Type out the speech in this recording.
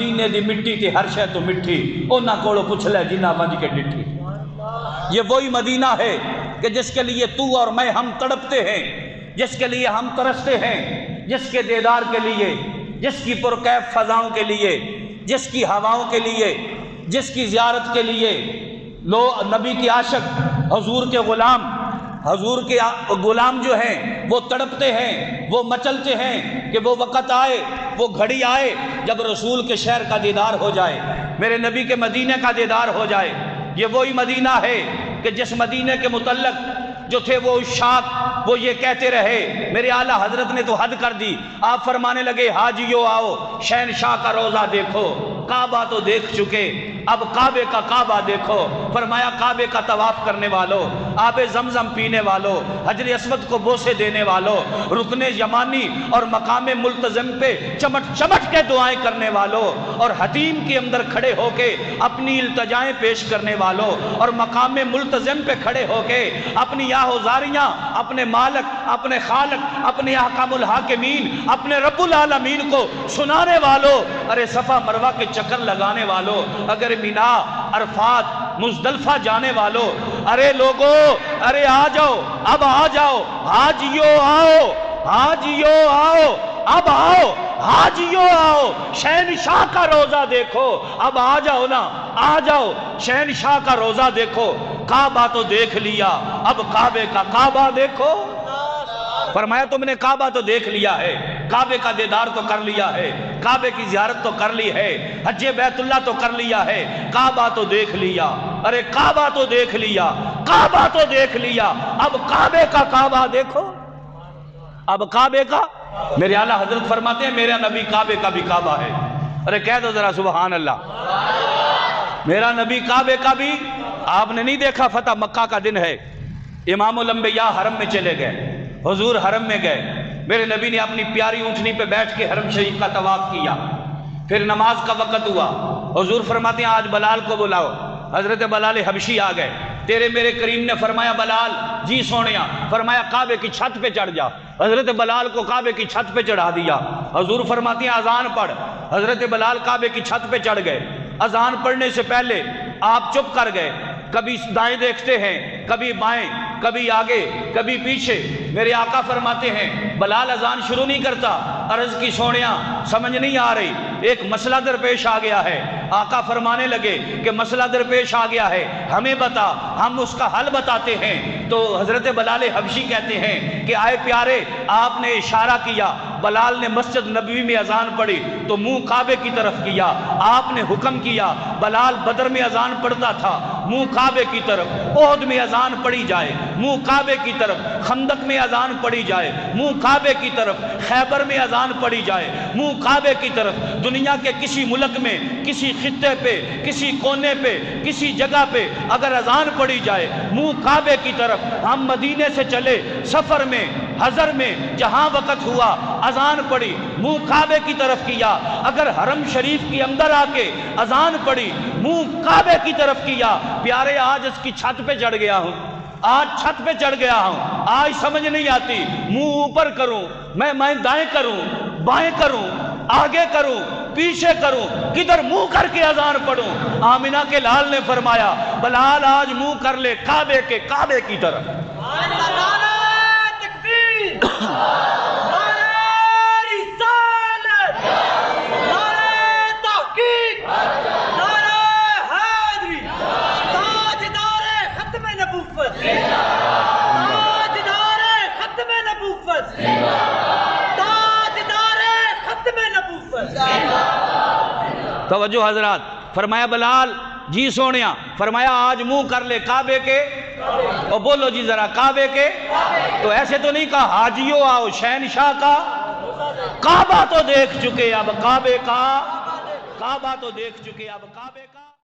مدینے دی مٹی تے ہر شے تو مٹھی اونا کوڑو پوچھ لے جنہ بنج کے ڈٹھی۔ یہ وہی مدینہ ہے کہ جس کے لیے تو اور میں ہم تڑپتے ہیں، جس کے لیے ہم ترستے ہیں، جس کے دیدار کے لیے، جس کی پرکیف فضاؤں کے لیے، جس کی ہواؤں کے لیے، جس کی زیارت کے لیے لو نبی کی عاشق حضور کے غلام جو ہیں وہ تڑپتے ہیں، وہ مچلتے ہیں کہ وہ وقت آئے، وہ گھڑی آئے جب رسول کے شہر کا دیدار ہو جائے، میرے نبی کے مدینے کا دیدار ہو جائے۔ یہ وہی مدینہ ہے کہ جس مدینے کے متعلق جو تھے وہ عشاق وہ یہ کہتے رہے، میرے اعلیٰ حضرت نے تو حد کر دی، آپ فرمانے لگے حاجیو آؤ شہنشاہ کا روزہ دیکھو، کعبہ تو دیکھ چکے اب کعبے کا کعبہ دیکھو۔ فرمایا کعبے کا طواف کرنے والوں، آب زمزم پینے والوں، حجر اسود کو بوسے دینے والوں، رکن یمانی اور مقام ملتزم پہ چمٹ چمٹ کے دعائیں کرنے والوں، اور حتیم کے اندر کھڑے ہو کے اپنی التجائیں پیش کرنے والوں، اور مقام ملتزم پہ کھڑے ہو کے اپنی یاہوزاریاں اپنے مالک، اپنے خالق، اپنے احکام الحاکمین، اپنے رب العالمین کو سنانے والوں، ارے صفا مروہ کے چکر لگانے والوں، اگر مینا عرفات مزدلفہ جانے والوں، ارے لوگو ارے آ جاؤ، اب آ جاؤ، حاجیو آؤ، حاجیو آؤ، اب آؤ، حاجیو آؤ، شہنشاہ کا روزہ دیکھو، اب آ جاؤ نا، آ جاؤ شہنشاہ کا روزہ دیکھو، کعبہ تو دیکھ لیا اب کعبے کا کعبہ دیکھو۔ فرمایا تم نے کعبہ تو دیکھ لیا ہے، کعبے کا دیدار تو کر لیا ہے، کعبے کی زیارت تو کر لی ہے، حج بیت اللہ تو کر لیا ہے، کعبہ تو دیکھ لیا، ارے کعبہ تو دیکھ لیا، کعبہ تو دیکھ لیا، اب کعبے کا کعبہ دیکھو، اب کعبے کا۔ میرے اعلیٰ حضرت فرماتے ہیں میرا نبی کعبے کا بھی کعبہ ہے، ارے کہہ دو ذرا سبحان اللہ، میرا نبی کعبے کا بھی۔ آپ نے نہیں دیکھا فتح مکہ کا دن ہے، امام الانبیاء حرم میں چلے گئے، حضور حرم میں گئے، میرے نبی نے اپنی پیاری اونٹنی پہ بیٹھ کے حرم شریف کا طواف کیا، پھر نماز کا وقت ہوا، حضور فرماتے ہیں آج بلال کو بلاؤ، حضرت بلال حبشی آ گئے، تیرے میرے کریم نے فرمایا بلال جی سونیا، فرمایا کعبے کی چھت پہ چڑھ جا، حضرت بلال کو کعبے کی چھت پہ چڑھا دیا، حضور فرماتے ہیں اذان پڑھ، حضرت بلال کعبے کی چھت پہ چڑھ گئے، اذان پڑھنے سے پہلے آپ چپ کر گئے، کبھی دائیں دیکھتے ہیں، کبھی بائیں، کبھی آگے، کبھی پیچھے، میرے آقا فرماتے ہیں بلال اذان شروع نہیں کرتا، عرض کی سونیا سمجھ نہیں آ رہی، ایک مسئلہ درپیش آ گیا ہے، آقا فرمانے لگے کہ مسئلہ درپیش آ گیا ہے ہمیں بتا، ہم اس کا حل بتاتے ہیں، تو حضرت بلال حبشی کہتے ہیں کہ آئے پیارے آپ نے اشارہ کیا، بلال نے مسجد نبوی میں اذان پڑھی تو منہ کعبے کی طرف کیا، آپ نے حکم کیا بلال بدر میں اذان پڑھتا تھا منہ کعبے کی طرف، احد میں اذان پڑھی جائے منہ کعبے کی طرف، خندق میں اذان پڑھی جائے منہ کعبے کی طرف، خیبر میں اذان پڑھی جائے منہ کعبے کی طرف، دنیا کے کسی ملک میں کسی خطے پہ کسی کونے پہ کسی جگہ پہ اگر اذان پڑھی جائے منہ کعبے کی طرف، ہم مدینے سے چلے سفر میں حضر میں جہاں وقت ہوا اذان پڑھی منہ کعبے کی طرف کیا، اگر حرم شریف کے اندر آ کے اذان پڑھی منہ کعبے کی طرف کیا، پیارے آج اس کی چھت پہ چڑھ گیا ہوں، آج چھت پہ چڑھ گیا ہوں، آج سمجھ نہیں آتی منہ اوپر کروں میں دائیں کروں بائیں کروں آگے کروں پیچھے کروں کدھر منہ کر کے اذان پڑھوں۔ آمنہ کے لال نے فرمایا بلال آج منہ کر لے کعبے کے کعبے کی طرف۔ توجہ حضرات، فرمایا بلال جی سونیا، فرمایا آج منہ کر لے کعبے کے، اور بولو جی ذرا کعبے کے، تو ایسے تو نہیں کہا حاجیو آؤ شہنشاہ کا کعبہ تو دیکھ چکے اب کعبے کا، کعبہ تو دیکھ چکے اب کعبے کا۔